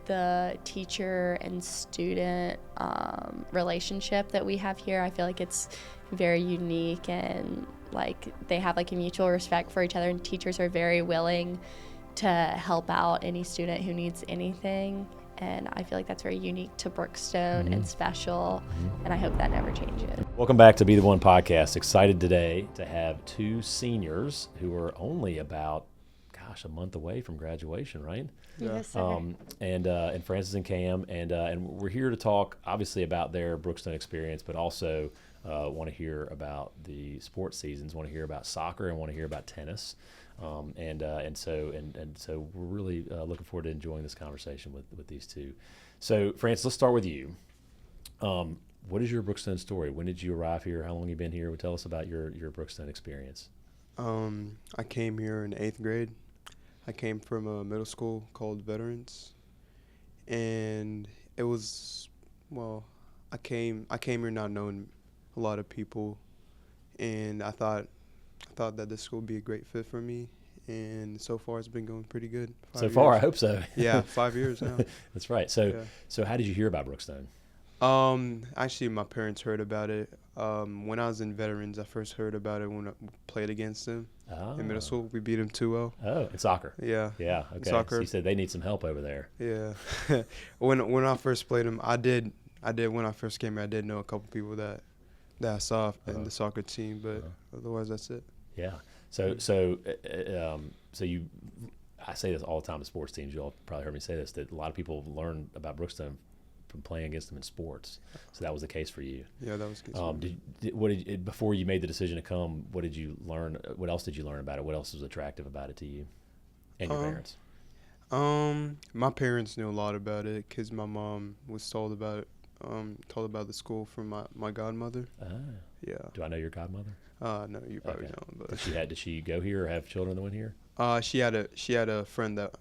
the teacher and student relationship that we have here. I feel like it's very unique, and like they have like a mutual respect for each other, and teachers are very willing to help out any student who needs anything. And I feel like that's very unique to Brookstone and special, and I hope that never changes. Welcome back to Be the One podcast. Excited today to have two seniors who are only about, a month away from graduation, right? Yes, sir. And Francis and Cam, and we're here to talk obviously about their Brookstone experience, but also want to hear about the sports seasons, want to hear about soccer, and want to hear about tennis. And so we're really looking forward to enjoying this conversation with these two. So Francis, let's start with you. What is your Brookstone story? When did you arrive here? How long have you been here? Tell us about your Brookstone experience. I came here in 8th grade. I came from a middle school called Veterans, and it was, I came here not knowing a lot of people, and I thought that this school would be a great fit for me, and so far it's been going pretty good. 5 years. I hope so. Yeah, 5 years now. That's right. So how did you hear about Brookstone? Actually, my parents heard about it. When I was in Veterans, I first heard about it when I played against them in middle school. We beat them 2-0. Oh, in soccer. Yeah. Yeah. Okay. Soccer. So you said they need some help over there. Yeah. when I first played them, I did when I first came here, I did know a couple people that I saw in the soccer team, but otherwise that's it. Yeah. So you, I say this all the time to sports teams. You all probably heard me say this, that a lot of people learn about Brookstone from playing against them in sports. So that was the case for you. Yeah, that was good. Before you made the decision to come, what did you learn? What else did you learn about it? What else was attractive about it to you and your parents? My parents knew a lot about it because my mom was told about the school from my godmother. Yeah. Do I know your godmother? No, you probably don't. But did she go here or have children that went here? She had a friend that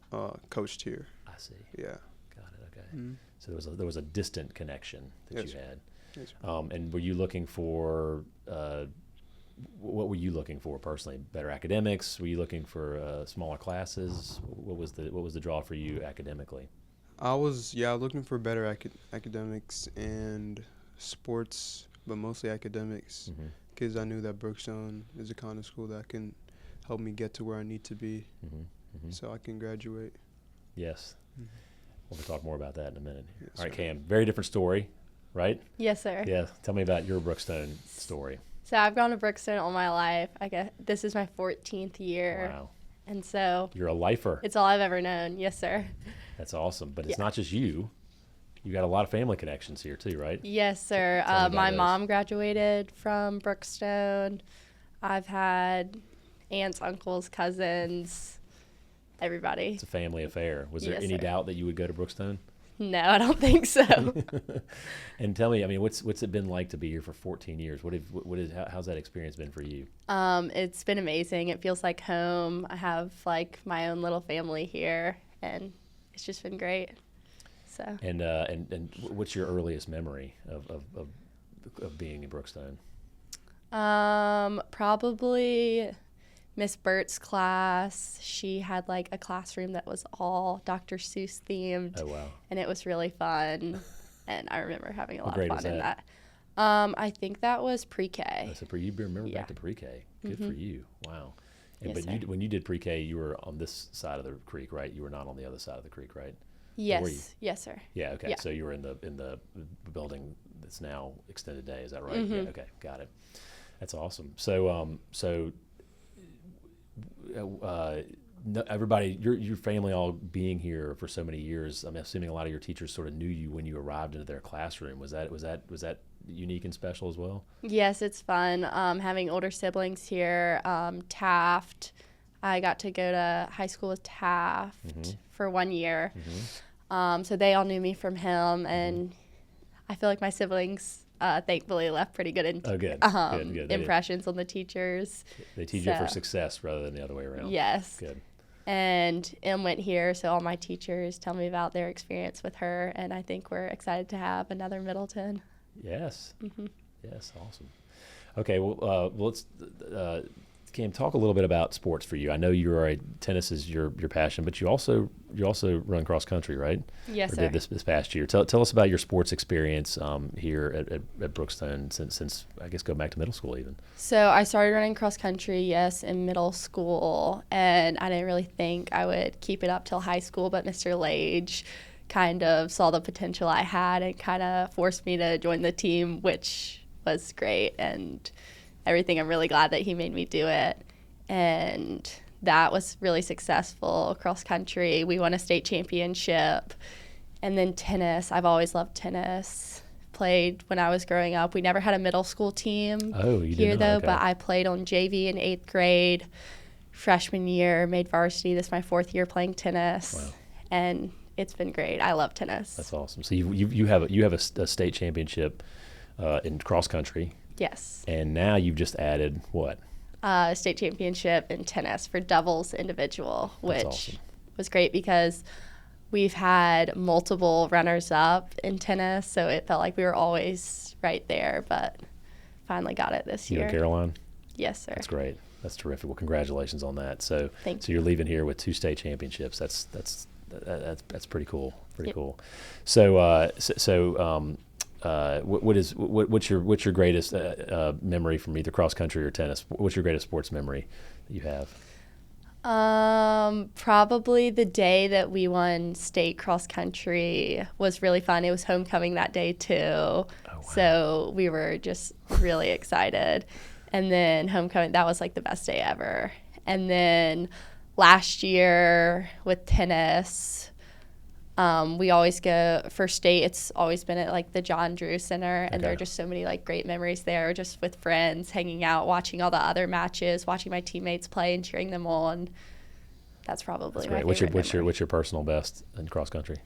coached here. I see. Yeah. Got it. Okay. Mm-hmm. So there was a distant connection that you had. Yes. And were you looking for what were you looking for personally? Better academics? Were you looking for smaller classes? What was the draw for you academically? I was looking for better academics and sports, but mostly academics, because I knew that Brookstone is the kind of school that can help me get to where I need to be, so I can graduate. Yes. We'll talk more about that in a minute. Yes, all right, sir. Cam, very different story, right? Yes, sir. Yeah. Tell me about your Brookstone story. So I've gone to Brookstone all my life. I guess this is my 14th year. Wow. And so You're a lifer. it's all I've ever known. Yes, sir. That's awesome. But it's not just you. You got a lot of family connections here too, right? Yes, sir. Tell me about My those. mom graduated from Brookstone. I've had aunts, uncles, cousins, everybody. It's a family affair. Was there Yes, any sir. doubt that you would go to Brookstone? No, I don't think so. And tell me, I mean, what's it been like to be here for 14 years? How's that experience been for you? It's been amazing. It feels like home. I have like my own little family here, and it's just been great. So. And what's your earliest memory of being in Brookstone? Probably Miss Burt's class. She had like a classroom that was all Dr. Seuss themed. Oh wow! And it was really fun, and I remember having a lot of grade fun was in that? that. I think that was pre-K. So you remember back to pre-K. Good for you. Wow. Yes, But when you did pre-K, you were on this side of the creek, right? You were not on the other side of the creek, right? Yes. Yes, sir. Yeah. Okay. Yeah. So you were in the building that's now extended day. Is that right? Mm-hmm. Yeah. Okay. Got it. That's awesome. So everybody, your family all being here for so many years, I'm assuming a lot of your teachers sort of knew you when you arrived into their classroom. Was that unique and special as well? Yes, it's fun. Having older siblings here. Taft. I got to go to high school with Taft for 1 year. So they all knew me from him, and I feel like my siblings thankfully left pretty good, good. impressions on the teachers. They teach you for success rather than the other way around. Yes. Good. And Em went here, so all my teachers tell me about their experience with her, and I think we're excited to have another Middleton. Yes. Yes. Awesome. Okay. Well, let's Cam, talk a little bit about sports for you. I know tennis is your passion, but you also run cross country, right? Yes, or sir. did this past year. Tell us about your sports experience here at Brookstone since I guess go back to middle school even. So I started running cross country, yes, in middle school, and I didn't really think I would keep it up till high school, but Mr. Lage kind of saw the potential I had and kind of forced me to join the team, which was great and everything. I'm really glad that he made me do it. And that was really successful. Cross country, we won a state championship. And then tennis, I've always loved tennis. Played when I was growing up. We never had a middle school team here, though, okay. but I played on JV in 8th grade. Freshman year, made varsity. This is my 4th year playing tennis. Wow. And it's been great. I love tennis. That's awesome. So you have a state championship in cross country. Yes. And now you've just added what? State championship in tennis for doubles individual, which awesome. was great because we've had multiple runners up in tennis, so it felt like we were always right there, but finally got it this You year. and Caroline? Yes, sir. That's great. That's terrific. Well, congratulations on that. So Thank you're leaving here with 2 state championships. That's pretty cool. Pretty cool. So what's your greatest memory from either cross country or tennis? What's your greatest sports memory that you have? Probably the day that we won state cross country was really fun. It was homecoming that day too. Oh, wow. So we were just really excited. And then homecoming, that was like the best day ever. And then last year with tennis, we always go for state. It's always been at like the John Drew Center, and there are just so many like great memories there, just with friends, hanging out, watching all the other matches, watching my teammates play and cheering them on. That's probably my favorite memory. What's your personal best in cross country?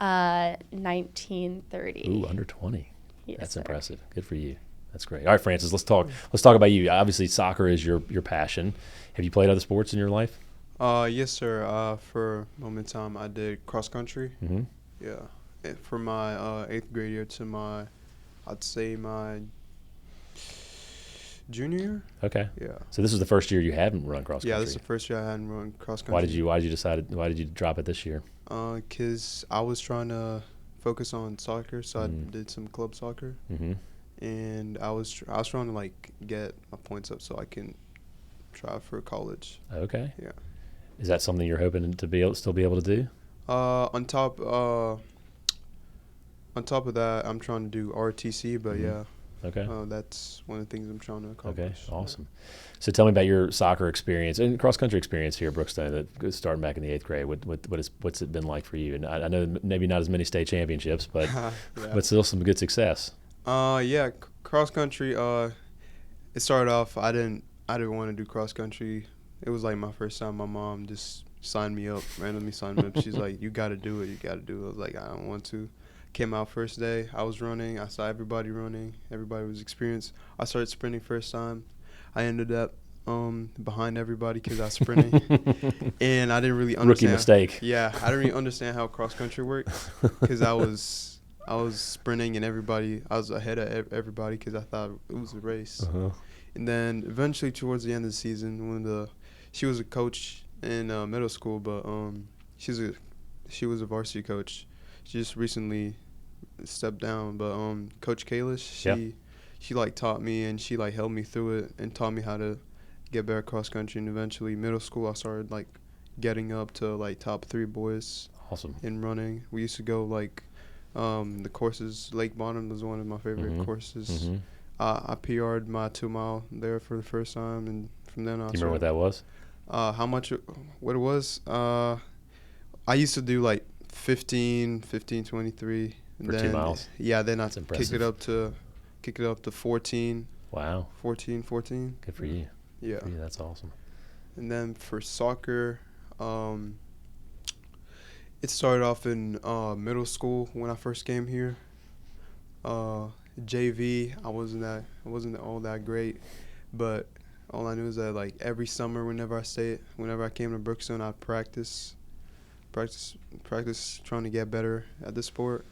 1930. Ooh, under 20. Yes, That's sir. impressive. Good for you. That's great. All right, Francis, let's talk about you. Obviously, soccer is your passion. Have you played other sports in your life? Yes, sir. For a moment in time, I did cross country. Mm-hmm. Yeah. For my 8th grade year to I'd say my junior year. Okay. Yeah. So this is the first year you haven't run cross country. Yeah, this is the first year I hadn't run cross country. Why did you drop it this year? 'Cause I was trying to focus on soccer, so I did some club soccer, and I was trying to like get my points up so I can try for college. Okay. Yeah. Is that something you're hoping to still be able to do? On top of that, I'm trying to do RTC, but yeah. Okay. That's one of the things I'm trying to accomplish. Okay. Awesome. So tell me about your soccer experience and cross country experience here at Brookstone, starting back in the 8th grade. What's it been like for you? And I know maybe not as many state championships, but Yeah. but still some good success. Yeah, cross country. It started off. I didn't want to do cross country. It was like my first time. My mom just randomly signed me up. She's like, "You got to do it. You got to do it." I was like, "I don't want to." Came out first day. I was running. I saw everybody running. Everybody was experienced. I started sprinting first time. I ended up behind everybody because I was sprinting, and I didn't really understand. Rookie mistake. Yeah, I didn't really understand how cross country worked because I was sprinting and I was ahead of everybody because I thought it was a race. Uh-huh. And then eventually towards the end of the season, she was a coach in middle school, but she was a varsity coach. She just recently stepped down, but Coach Kalish, she like taught me and she like helped me through it and taught me how to get better cross country. And eventually middle school, I started like getting up to like top 3 boys. Awesome. In running. We used to go like the courses. Lake Bottom was one of my favorite courses. Mm-hmm. I PR'd my 2 mile there for the first time, and from then on. Do you remember what that was? What it was? I used to do like 15:23 For 2 miles. Yeah, then I That's impressive. kick it up to 14. Wow. 14. Good for you. Yeah. Good for you. That's awesome. And then for soccer, it started off in middle school when I first came here. JV, I wasn't all that great, but all I knew is that like every summer, whenever I came to Brookstone, I'd practice trying to get better at the sport,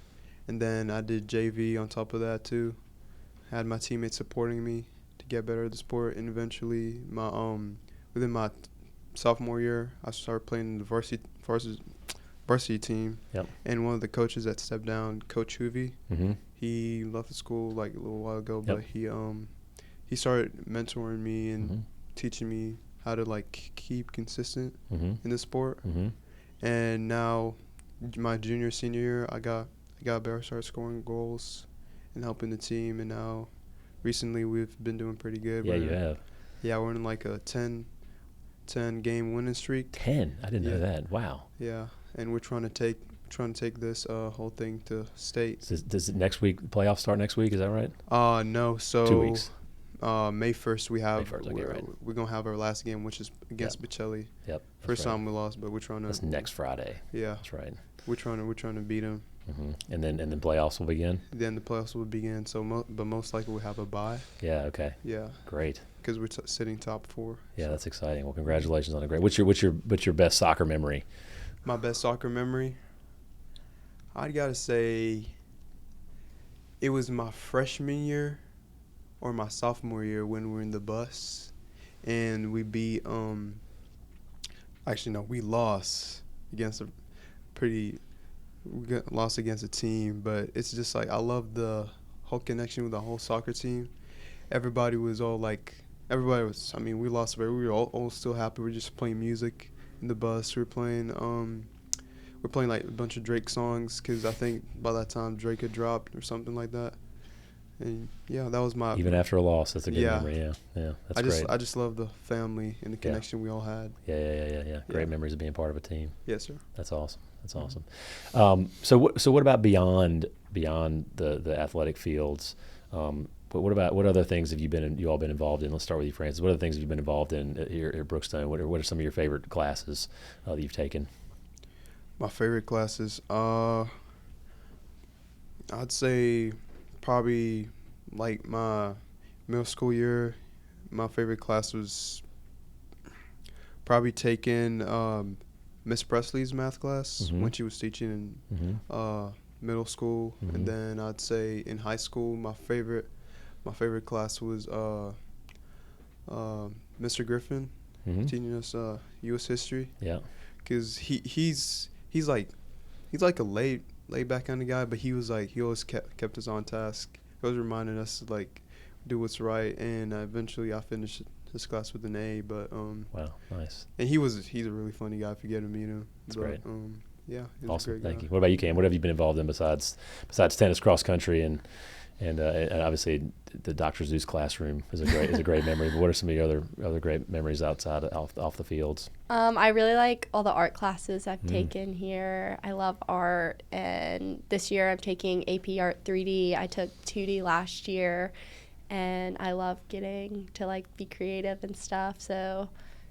and then I did JV on top of that too. Had my teammates supporting me to could get better at the sport, and eventually within my sophomore year, I started playing in the varsity team. Yep. And one of the coaches that stepped down, Coach Hoovy, Mm-hmm. he left the school like a little while ago, Yep. but he started mentoring me and Mm-hmm. teaching me how to like keep consistent Mm-hmm. in the sport. Mm-hmm. And now, my senior year, I got better, started scoring goals and helping the team. And now, recently, we've been doing pretty good. Yeah, you have. Yeah, we're in like a 10 game winning streak. 10. I didn't know that. Wow. Yeah, and we're trying to take this whole thing to state. Does next week playoffs start next week? Is that right? No. So 2 weeks. May 1st we have. May 1st, okay, right. We're gonna have our last game, which is against Bocelli. Yep. First time we lost, but we're trying to. That's next Friday. Yeah, That's right. we're trying to beat them. Mm-hmm. And then playoffs will begin. Then the playoffs will begin. So, but most likely we'll have a bye. Yeah. Okay. Yeah, Great. because we're sitting top 4. Yeah, that's exciting. Well, congratulations on a great. What's your best soccer memory? My best soccer memory, I gotta say, it was my freshman year or my sophomore year when we were in the bus, and we beat actually no, we lost against lost against a team, but it's just like I love the whole connection with the whole soccer team. Everybody was, I mean, we lost, but we were all still happy. We were just playing music in the bus. We were playing like a bunch of Drake songs, because I think by that time Drake had dropped or something like that. And yeah, that was my. Even after a loss, that's a good Yeah. memory. Yeah, that's great. I just love the family and the connection we all had. Yeah. Great Yeah. memories of being part of a team. Yes, sir. That's awesome. That's awesome. So what about beyond the athletic fields? What other things have you all been involved in? Let's start with you, Francis. What other things have you been involved in here at Brookstone? What are some of your favorite classes that you've taken? My favorite classes, I'd say probably like my middle school year. My favorite class was probably taking Miss Presley's math class when she was teaching in middle school. And then I'd say in high school, my favorite class was Mr. Griffin teaching us U.S. history. Yeah. Because he's like a laid back kind of guy, but he always kept us on task. He was reminding us to like do what's right, and eventually I finished his class with an A. But Wow, nice. and he's a really funny guy if you get to meet him. That's great. Yeah, he's Awesome. a great Thank guy. you. What about you, Cam? What have you been involved in besides tennis, cross country, and obviously the Dr. Zeus classroom is a great memory. But what are some of your other great memories outside off the fields? I really like all the art classes I've taken here. I love art, and this year I'm taking AP Art 3D. I took 2D last year, and I love getting to like be creative and stuff. So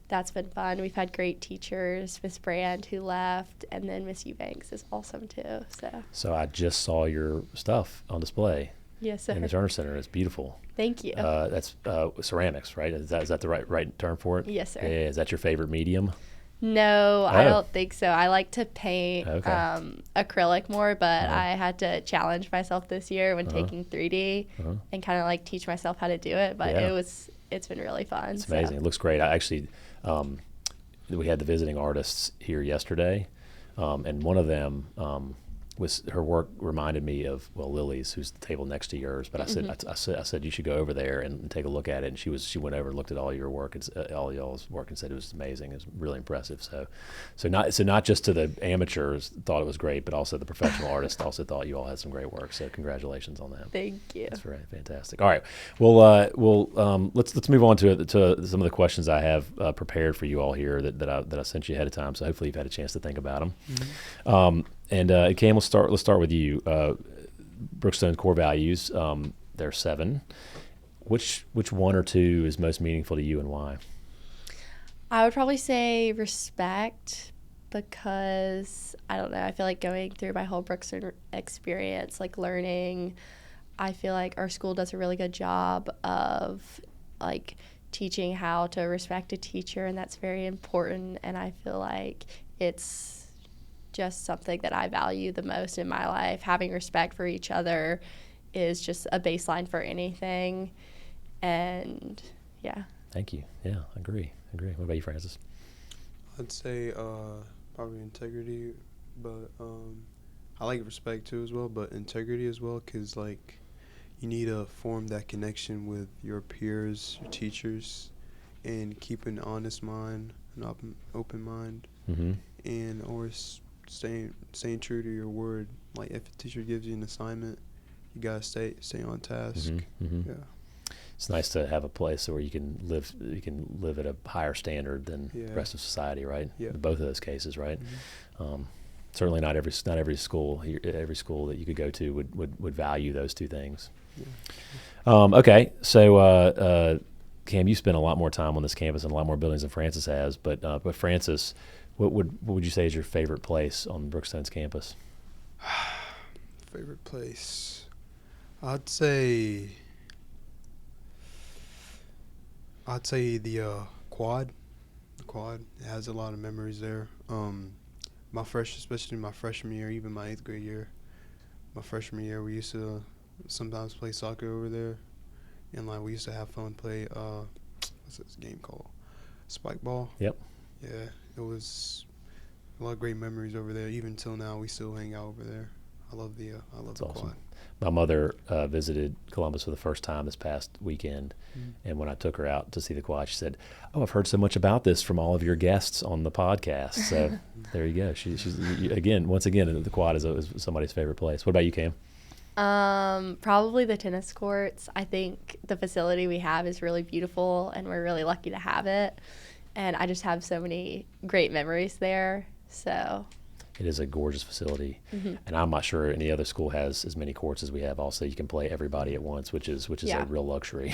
that's been fun. We've had great teachers, Miss Brand who left, and then Miss Eubanks is awesome too. So I just saw your stuff on display. Yes, sir. In the Turner Center. It's beautiful. Thank you. That's ceramics, right? Is that the right term for it? Yes, sir. Yeah. Is that your favorite medium? No, I don't think so. I like to paint acrylic more, but I had to challenge myself this year when taking 3D and kind of like teach myself how to do it. But it's been really fun. It's amazing. It looks great. I actually, we had the visiting artists here yesterday, and one of them was her work reminded me of Lily's, who's the table next to yours. But I said you should go over there and take a look at it. And she went over and looked at all your work and all y'all's work and said it was amazing. It was really impressive. So not just to the amateurs thought it was great, but also the professional artists also thought you all had some great work. So congratulations on that. Thank you. That's very fantastic. All right, well let's move on to some of the questions I have prepared for you all here that I sent you ahead of time. So hopefully you've had a chance to think about them. And Cam, let's start with you. Brookstone core values. There are 7. Which one or two is most meaningful to you, and why? I would probably say respect, because I don't know. I feel like going through my whole Brookstone experience, like learning, I feel like our school does a really good job of like teaching how to respect a teacher, and that's very important. And I feel like it's just something that I value the most in my life. Having respect for each other is just a baseline for anything. And yeah. Thank you. Yeah, agree. What about you, Francis? I'd say probably integrity, but I like respect too as well, but integrity as well, because like you need to form that connection with your peers, your teachers, and keep an honest mind, an open mind, Mm-hmm. and always staying true to your word. Like if a teacher gives you an assignment, you gotta stay on task. Mm-hmm. Mm-hmm. Yeah. It's nice to have a place where you can live at a higher standard than Yeah. the rest of society, right? Yeah. In both of those cases, right? Mm-hmm. Certainly not every school that you could go to would value those two things. Yeah. Okay, so Cam, you spent a lot more time on this campus and a lot more buildings than Francis has. But Francis, what would you say is your favorite place on Brookstone's campus? Favorite place? I'd say the quad. The quad, it has a lot of memories there. Especially my freshman year, even my 8th grade year. My freshman year, we used to sometimes play soccer over there, and like we used to have fun play. What's this game called? Spike ball. Yep. Yeah, it was a lot of great memories over there. Even till now, we still hang out over there. I love the That's the awesome. quad. My mother visited Columbus for the first time this past weekend, and when I took her out to see the quad, she said, "Oh, I've heard so much about this from all of your guests on the podcast." So there you go. She's once again, the quad is somebody's favorite place. What about you, Cam? Probably the tennis courts. I think the facility we have is really beautiful, and we're really lucky to have it. And I just have so many great memories there. So It is a gorgeous facility, mm-hmm. and I'm not sure any other school has as many courts as we have. Also, you can play everybody at once, which is Yeah. a real luxury.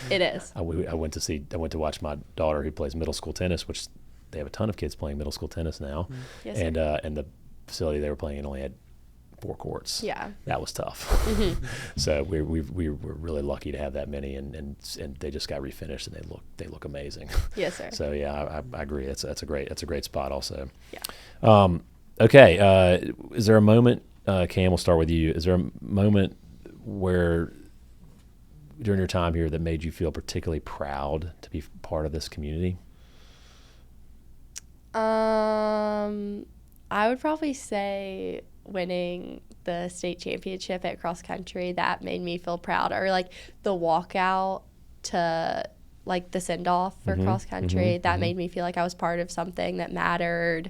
It is. I went to watch my daughter who plays middle school tennis, which they have a ton of kids playing middle school tennis now, Yes, and the facility they were playing in only had 4 courts. Yeah. That was tough. Mm-hmm. So we were really lucky to have that many, and they just got refinished, and they look amazing. Yes, sir. So yeah, I agree. That's a great spot also. Yeah. Okay. Is there a moment, Cam, we'll start with you. Is there a moment where during your time here that made you feel particularly proud to be part of this community? I would probably say winning the state championship at cross country. That made me feel proud. Or like the walkout to like the send off for Mm-hmm. cross country. Mm-hmm. That Mm-hmm. made me feel like I was part of something that mattered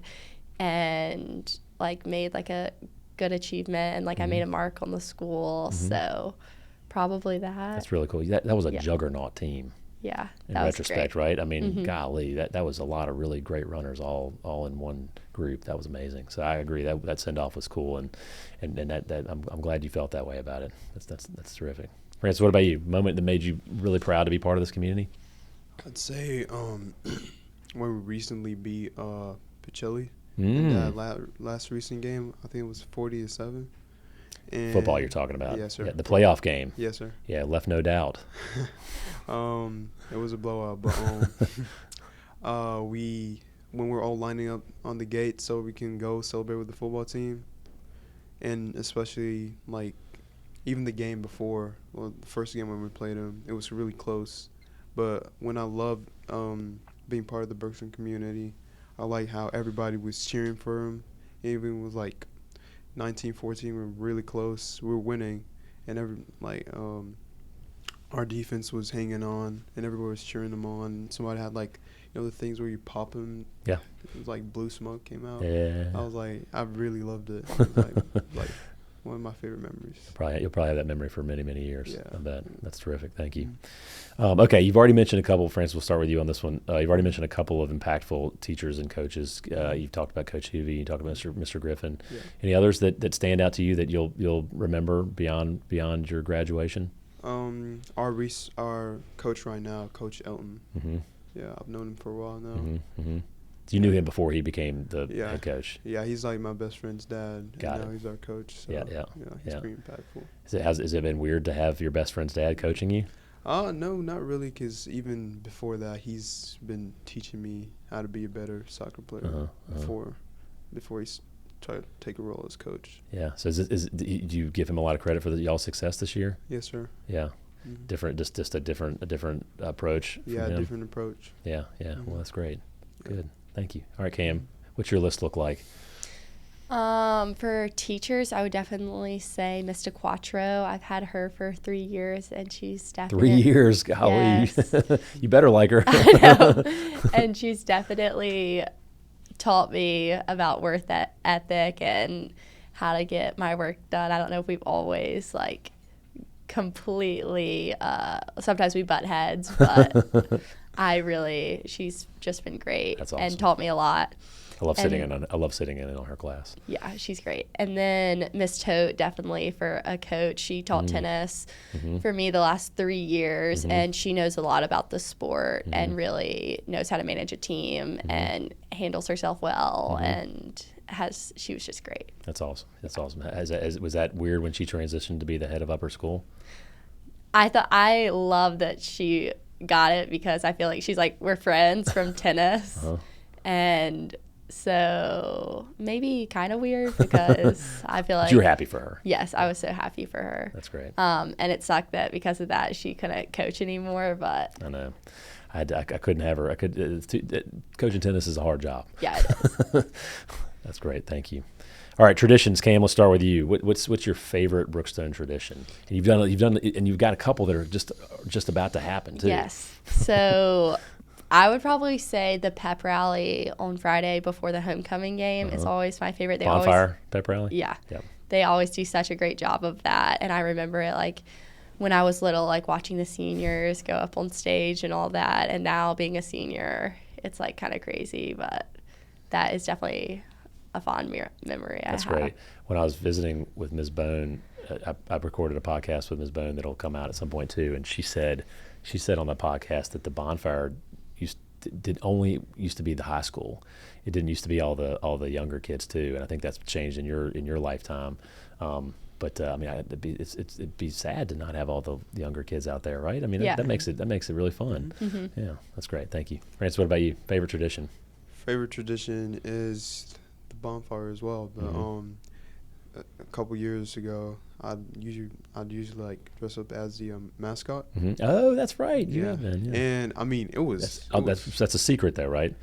and like made like a good achievement, and like I made a mark on the school. Mm-hmm. So probably that. That's really cool. That was a Yeah. juggernaut team. Yeah, In that was retrospect, great. right? I mean, Mhm. golly, that was a lot of really great runners all in one group. That was amazing. So I agree that send off was cool, and that I'm glad you felt that way about it. That's terrific. Francis, what about you? Moment that made you really proud to be part of this community? I'd say when we recently beat Pacelli in that last recent game. I think it was 40-7. And Football you're talking about. Yes, sir. Yeah, the playoff game. Yes, sir. Yeah, left no doubt. It was a blowout, but when we're all lining up on the gate so we can go celebrate with the football team, and especially like even the game before, well, the first game when we played them, it was really close. But when I loved being part of the Brookstone community, I like how everybody was cheering for him. Even with like 19-14, we were really close. We were winning, and our defense was hanging on, and everybody was cheering them on. Somebody had like, the things where you pop them. Yeah. It was like blue smoke came out. Yeah. I was like, I really loved it. It was like one of my favorite memories. You'll probably have that memory for many, many years. Yeah. I bet. That's terrific. Thank you. Okay, you've already mentioned a couple. Francis, we'll start with you on this one. You've already mentioned a couple of impactful teachers and coaches. You've talked about Coach Hoovey. You talked about Mr. Griffin. Yeah. Any others that stand out to you that you'll remember beyond your graduation? Our coach right now, Coach Elton. Mm-hmm. Yeah, I've known him for a while now. Mm-hmm. Mm-hmm. So you knew him before he became the head coach. Yeah, he's like my best friend's dad. Got and it. now he's our coach. So, Yeah. he's pretty impactful. Has it been weird to have your best friend's dad coaching you? No, not really, because even before that, he's been teaching me how to be a better soccer player before he's tried to take a role as coach. Yeah. So do you give him a lot of credit for y'all's success this year? Yes, sir. Yeah. different, just a different approach. Yeah, from him. different approach. Yeah. Well, that's great. Good. Thank you. All right, Cam, what's your list look like? For teachers, I would definitely say Miss DeQuattro. I've had her for 3 years, and she's definitely 3 years. Golly, Yes. you better like her. I know. And she's definitely taught me about work ethic and how to get my work done. I don't know if we've always like completely. Sometimes we butt heads, but she's just been great. That's awesome. And taught me a lot. I love sitting in on her class. Yeah, she's great. And then Miss Tote, definitely for a coach. She taught tennis for me the last 3 years, and she knows a lot about the sport and really knows how to manage a team and handles herself well, and she was just great. That's awesome. Was that weird when she transitioned to be the head of upper school? I love that she got it because I feel like she's like, we're friends from tennis. And so maybe kind of weird because I feel like But you were happy for her. Yes, I was so happy for her. That's great. And it sucked that because of that she couldn't coach anymore. But I know, I couldn't have her. Coaching tennis is a hard job. yeah, it is. That's great. Thank you. All right, traditions. Cam, let's start with you. What's your favorite Brookstone tradition? And you've got a couple that are just about to happen too. Yes. So I would probably say the pep rally on Friday before the homecoming game is always my favorite. Bonfire pep rally? Yeah. Yep. They always do such a great job of that. And I remember it like when I was little, like watching the seniors go up on stage and all that. And now being a senior, it's like kind of crazy. But that is definitely a fond memory I have. That's great. When I was visiting with Ms. Bone, I recorded a podcast with Ms. Bone that'll come out at some point too. And she said on the podcast that the bonfire used to be the high school. It didn't used to be all the younger kids too, and I think that's changed in your lifetime. But I mean, it'd be sad to not have all the younger kids out there, right? I mean, that makes it really fun. Yeah, that's great. Thank you, France. What about you? Favorite tradition? Favorite tradition is the bonfire as well. But a couple years ago, I'd usually like dress up as the mascot. Oh, that's right. Yeah. Man, yeah. And I mean, that's a secret though, right?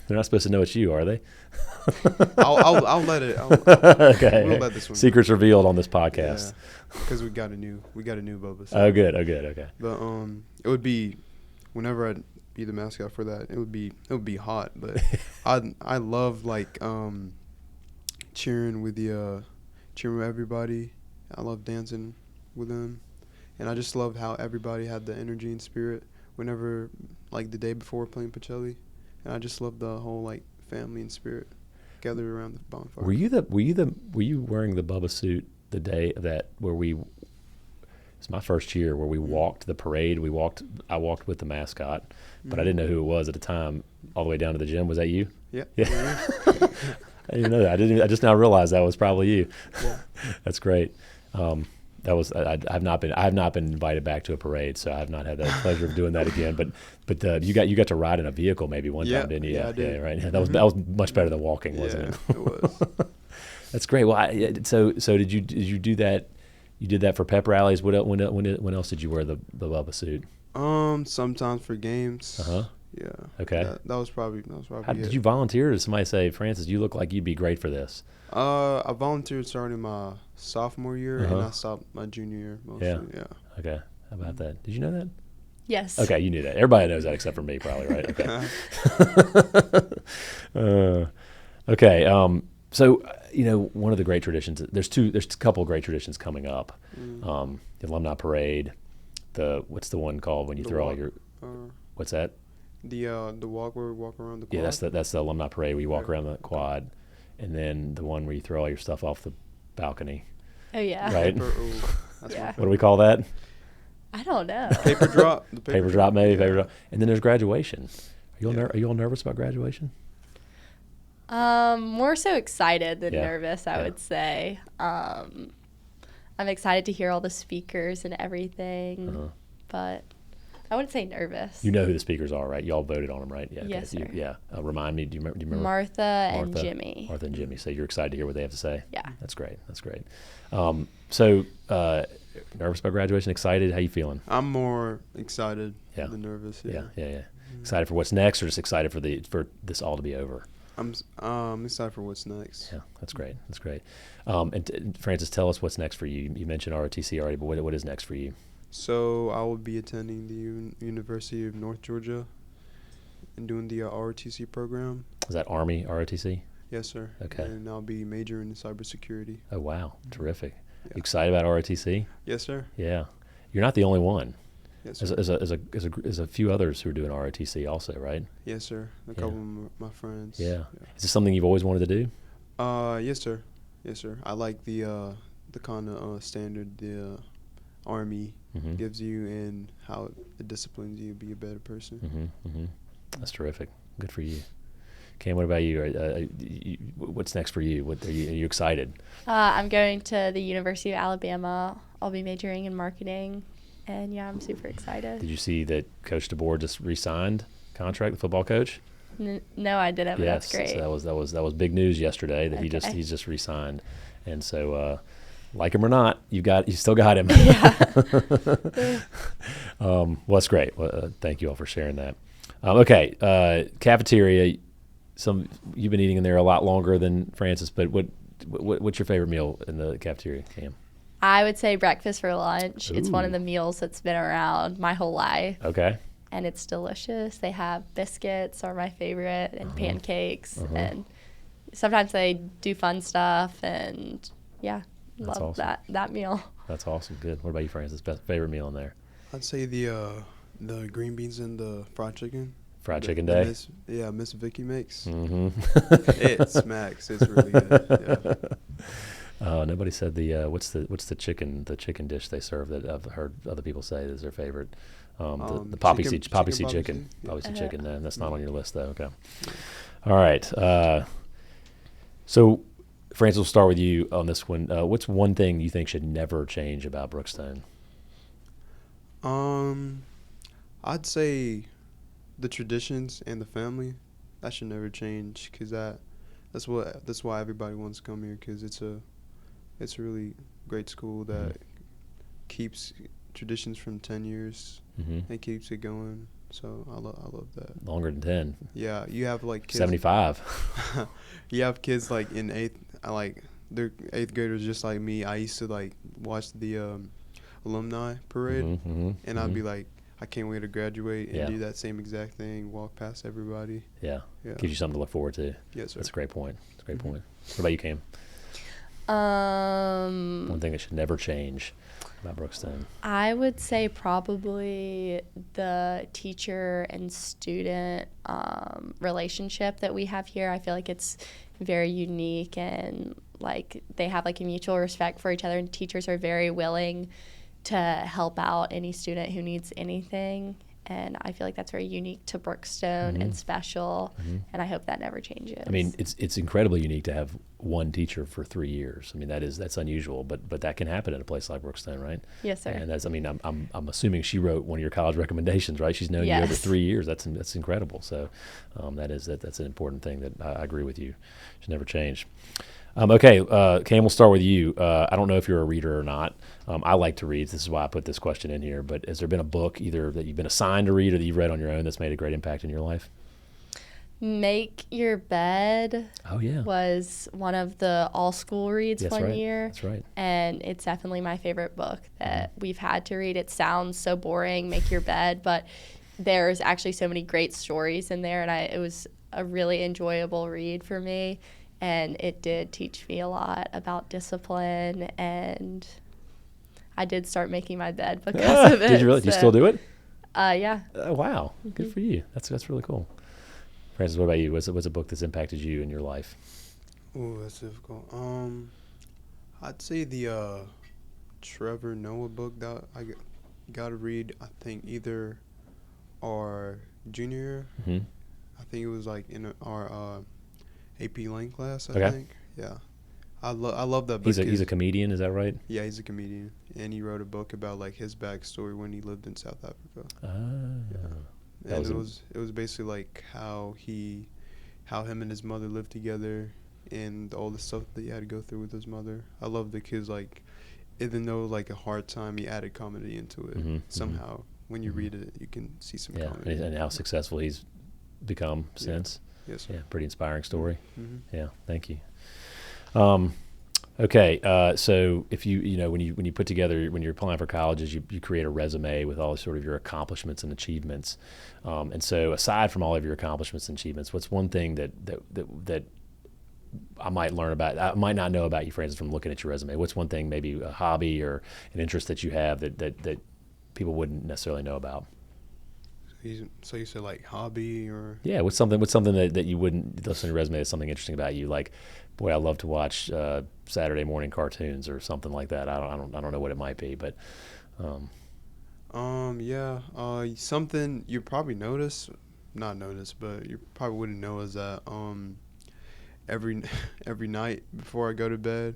They're not supposed to know it's you, are they? I'll let it. Okay. We'll let this one Secrets revealed on this podcast. Because we got a new Bubba. So. Oh, good. Okay. But it would be whenever I'd be the mascot for that. It would be hot, but I love like cheering with everybody. I love dancing with them, and I just love how everybody had the energy and spirit whenever like the day before playing Pacelli, and I just love the whole like family and spirit gathered around the bonfire. Were you wearing the Bubba suit the day that it's my first year where we walked the parade. I walked with the mascot, but I didn't know who it was at the time. All the way down to the gym. Was that you? Yeah. I didn't know that. I just now realized that was probably you. Yeah. That's great. That was I have not been invited back to a parade, so I have not had the pleasure of doing that again. But you got to ride in a vehicle maybe one time, didn't you? Yeah, I did. Yeah, right. That was much better than walking, wasn't it? It was. That's great. Well, so did you do that? You did that for pep rallies. When else did you wear the Bubba suit? Sometimes for games. Yeah. Okay. That was probably How did you volunteer? Did somebody say, Francis, you look like you'd be great for this? I volunteered starting my sophomore year, and I stopped my junior year mostly. Yeah. Okay. How about that? Did you know that? Yes. Okay, you knew that. Everybody knows that except for me, probably, right? Okay. Okay. So, one of the great traditions. There's a couple of great traditions coming up. The alumni parade. What's the one called when you throw all your? What's that? The walk where we walk around the quad. Yeah, that's the alumni parade where you walk around the quad, and then the one where you throw all your stuff off the balcony. Oh yeah. Right. Yeah. What do we call that? I don't know. Paper drop. The paper drop, maybe. Paper drop. And then there's graduation. Are you all nervous about graduation? More so excited than nervous, I would say. I'm excited to hear all the speakers and everything, but I wouldn't say nervous. You know who the speakers are, right? Y'all voted on them, right? Yeah. Yes, sir. Remind me. Do you remember? Martha and Jimmy. Martha and Jimmy. So you're excited to hear what they have to say? Yeah. That's great. nervous about graduation? Excited? How you feeling? I'm more excited Yeah. than nervous. Yeah. Yeah. Excited for what's next, or just excited for this all to be over? I'm excited for what's next. Yeah, that's great. That's great. And Francis, tell us what's next for you. You mentioned ROTC already, but what is next for you? So I will be attending the University of North Georgia and doing the ROTC program. Is that Army ROTC? Yes, sir. Okay. And I'll be majoring in cybersecurity. Oh, wow. Terrific. Yeah. You excited about ROTC? Yes, sir. Yeah. You're not the only one. Yes, sir. There's a few others who are doing ROTC also, right? Yes, sir. A couple of my friends. Yeah. Is this something you've always wanted to do? Yes, sir. Yes, sir. I like the kind of standard the Army gives you and how it disciplines you to be a better person. That's terrific. Good for you. Cam, what about you? What's next for you? Are you excited? I'm going to the University of Alabama. I'll be majoring in marketing, and yeah, I'm super excited. Did you see that Coach DeBoer just re-signed contract, the football coach? No, I didn't. But Yes, that's great. so that was big news yesterday that he's just re-signed, and so like him or not, you still got him. Yeah. Well, that's great. Well, thank you all for sharing that. Okay, cafeteria. You've been eating in there a lot longer than Francis, but what's your favorite meal in the cafeteria, Cam? I would say breakfast for lunch. It's one of Ooh. the meals that's been around my whole life. Okay. And it's delicious. They have biscuits are my favorite, and pancakes, and sometimes they do fun stuff, and yeah, That's love awesome. that meal. That's awesome. Good. What about you, Francis? Best favorite meal in there? I'd say the green beans and the fried chicken. Fried chicken day. Miss Vicky makes. Mm-hmm. It smacks. It's really good. Yeah. Nobody said what's the chicken dish they serve that I've heard other people say is their favorite. The poppy seed chicken. Yeah. Poppy seed chicken. No, that's not on your list though. Okay. All right. So, Francis, we'll start with you on this one. What's one thing you think should never change about Brookstone? I'd say the traditions and the family. That should never change, because that's why everybody wants to come here, because it's a really great school that keeps traditions from 10 years and keeps it going. So I love that. Longer than 10. Yeah, you have like kids, 75. you have kids like in they're 8th graders just like me. I used to like watch the alumni parade, and I'd be like, I can't wait to graduate and do that same exact thing, walk past everybody. Yeah. Gives you something to look forward to. Yes, sir. That's a great point. What about you, Cam? Um, One thing that should never change about Brookstone. I would say probably the teacher and student relationship that we have here. I feel like it's very unique, and like they have like a mutual respect for each other, and teachers are very willing to help out any student who needs anything. And I feel like that's very unique to Brookstone and special, and I hope that never changes. I mean, it's incredibly unique to have one teacher for 3 years. I mean, that's unusual, but that can happen at a place like Brookstone, right? Yes, sir. And I'm assuming she wrote one of your college recommendations, right? She's known you over 3 years. That's incredible. So that's an important thing that I agree with you. Should never change. Okay, Cam, we'll start with you. I don't know if you're a reader or not. I like to read. This is why I put this question in here. But has there been a book either that you've been assigned to read or that you've read on your own that's made a great impact in your life? Make Your Bed Oh, was one of the all-school reads one year. That's right. And it's definitely my favorite book that we've had to read. It sounds so boring, Make Your Bed, but there's actually so many great stories in there, and it was a really enjoyable read for me. And it did teach me a lot about discipline, and I did start making my bed because of it. Did you really? Do you still do it? Yeah. Wow. Good for you. That's really cool. Francis, what about you? What's a book that's impacted you in your life? Oh, that's difficult. I'd say the Trevor Noah book that I got to read. I think either our junior year. I think it was like in our AP Lang class, I think. Yeah. I love that book. He's a comedian, is that right? Yeah, he's a comedian. And he wrote a book about like his backstory when he lived in South Africa. Yeah. And it was basically like how him and his mother lived together and all the stuff that he had to go through with his mother. I love the kids like even though like a hard time, he added comedy into it somehow. When you read it, you can see some comedy. And how successful he's become since. Yes, sir. Yeah, pretty inspiring story. Yeah, thank you. So if when you put together, when you're applying for colleges, you create a resume with all sort of your accomplishments and achievements. And so aside from all of your accomplishments and achievements, what's one thing that I might learn about, I might not know about you, for instance, from looking at your resume? What's one thing, maybe a hobby or an interest that you have that people wouldn't necessarily know about? So you said like hobby or? Yeah, what's something that you wouldn't listen to your resume is something interesting about you, like, boy, I love to watch Saturday morning cartoons or something like that. I don't know what it might be, but something you probably not notice, but you probably wouldn't know is that every night before I go to bed,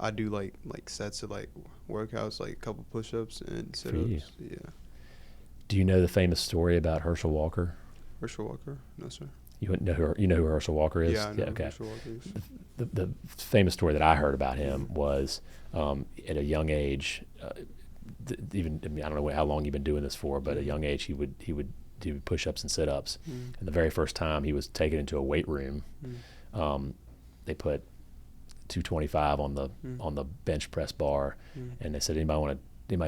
I do like sets of like workouts, like a couple push-ups and sit-ups. Yeah. Do you know the famous story about Herschel Walker? Herschel Walker? No, sir. You know who Herschel Walker is? Yeah, I know who Herschel Walker is. The famous story that I heard about him was at a young age, I don't know how long you've been doing this for, but at a young age he would do push-ups and sit-ups. And the very first time he was taken into a weight room, they put 225 on the bench press bar, and they said, anybody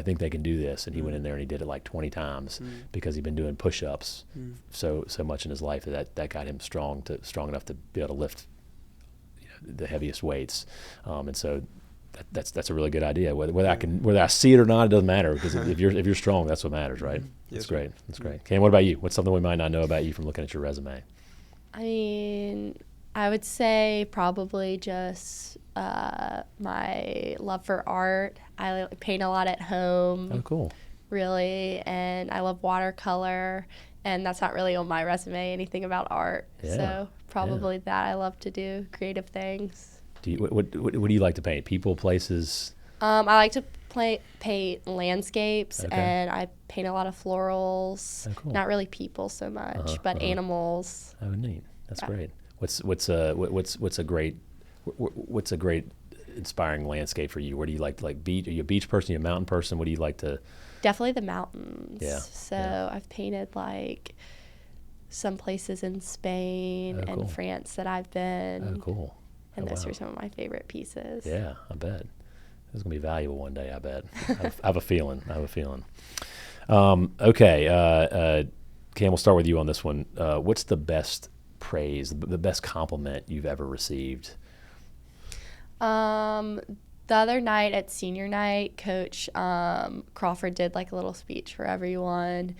think they can do this? And he went in there and he did it like 20 times because he'd been doing push-ups so much in his life that got him strong enough to be able to lift the heaviest weights. And so that's a really good idea. Whether I see it or not, it doesn't matter, because if you're strong, that's what matters, right? That's great. That's great. Cam, what about you? What's something we might not know about you from looking at your resume? I mean, I would say probably just my love for art. I paint a lot at home. Oh, cool. Really, and I love watercolor, and that's not really on my resume, anything about art. Yeah. So probably that. I love to do creative things. What do you like to paint? People, places? I like to paint landscapes, and I paint a lot of florals. Oh, cool. Not really people so much, but animals. Oh, neat. That's great. What's a great inspiring landscape for you? Where do you like beach? Are you a beach person? Are you a mountain person? What do you like to? Definitely the mountains. Yeah. So I've painted like some places in Spain and France that I've been. Oh, cool. And those are some of my favorite pieces. Yeah, I bet. It's going to be valuable one day, I bet. I have a feeling. Okay. Cam, we'll start with you on this one. What's the best praise, the best compliment you've ever received? The other night at senior night, Coach Crawford did like a little speech for everyone,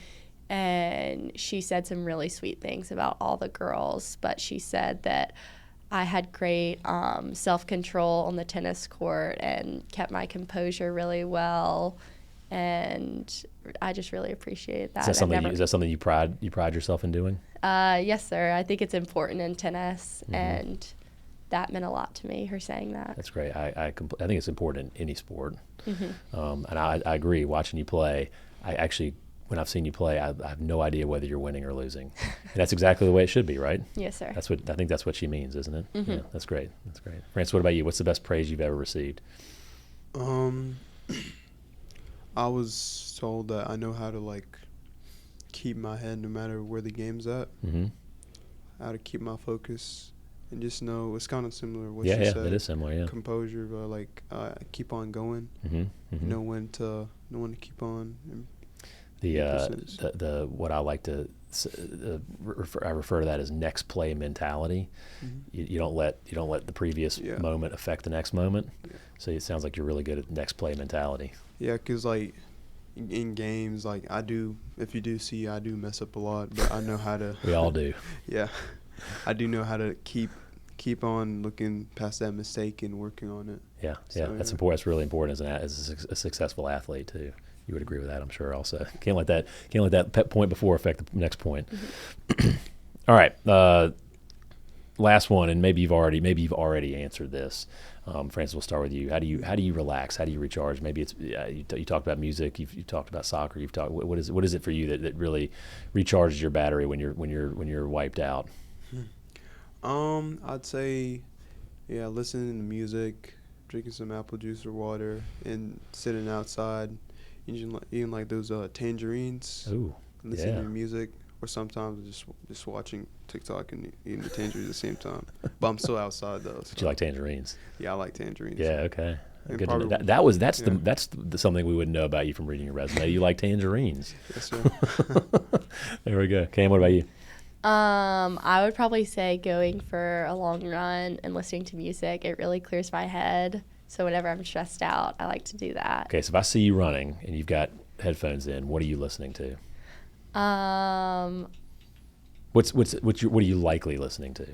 and she said some really sweet things about all the girls, but she said that I had great self-control on the tennis court and kept my composure really well, and I just really appreciated that. Is that something you pride yourself in doing? Yes, sir. I think it's important in tennis, and that meant a lot to me, her saying that. That's great. I think it's important in any sport. And I agree. Watching you play, I actually, when I've seen you play, I have no idea whether you're winning or losing. And that's exactly the way it should be, right? Yes, sir. I think that's what she means, isn't it? Yeah, that's great. France, what about you? What's the best praise you've ever received? I was told that I know how to keep my head no matter where the game's at. How to keep my focus. And just know it's kind of similar to what she said. Yeah, it is similar. Yeah, composure, but keep on going. Know when to keep on. The what I like to I refer to that as next play mentality. You don't let the previous moment affect the next moment. So it sounds like you're really good at next play mentality. Yeah, because in games, if you do see, I do mess up a lot, but I know how to. We all do. Yeah, I do know how to keep on looking past that mistake and working on it. Yeah, that's important. That's really important as a successful athlete too. You would agree with that, I'm sure. Also, can't let that point before affect the next point. All right, last one, and maybe you've already answered this. Francis, we'll start with you. How do you relax? How do you recharge? Maybe it's you talked about music. You've talked about soccer. What is it for you that really recharges your battery when you're wiped out? I'd say, listening to music, drinking some apple juice or water and sitting outside, eating like those tangerines, Ooh, listening yeah. to music, or sometimes just watching TikTok and eating the tangerines at the same time. But I'm still outside though. But you like tangerines? Yeah, I like tangerines. Yeah. Okay. And Good to know. probably- That's something we wouldn't know about you from reading your resume. You like tangerines. Yes, sir. There we go. Cam, what about you? I would probably say going for a long run and listening to music. It really clears my head. So whenever I'm stressed out, I like to do that. Okay, so if I see you running and you've got headphones in, what are you listening to? What are you likely listening to?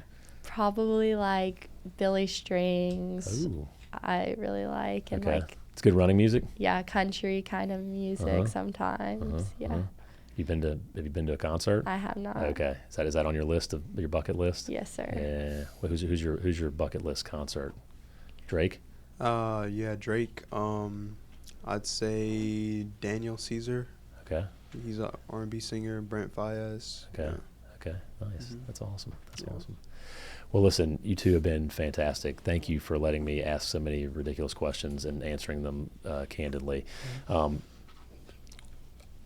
Probably like Billy Strings. Ooh, I really like, and okay. like, It's good running music. yeah, country kind of music Uh-huh. sometimes. Yeah. Have you been to a concert? I have not. Okay, is that on your list of your bucket list? Yes, sir. Yeah. Well, who's your bucket list concert? Drake. Yeah, Drake. I'd say Daniel Caesar. Okay. He's a R&B singer. Brent Faiyaz. Okay. Yeah. Okay. Nice. Mhm. That's awesome. That's Yeah. awesome. Well, listen, you two have been fantastic. Thank you for letting me ask so many ridiculous questions and answering them candidly.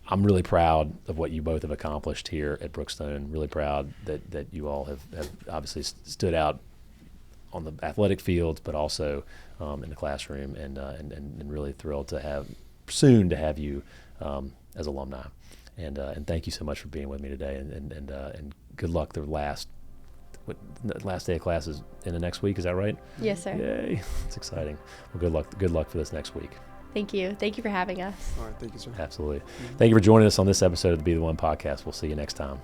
I'm really proud of what you both have accomplished here at Brookstone. Really proud that you all have obviously stood out on the athletic field, but also in the classroom, and really thrilled to have you as alumni. And thank you so much for being with me today. And good luck. The last day of class is in the next week. Is that right? Yes, sir. Yay! It's exciting. Well, good luck. Good luck for this next week. Thank you. Thank you for having us. All right. Thank you, sir. Absolutely. Thank you for joining us on this episode of the Be the One podcast. We'll see you next time.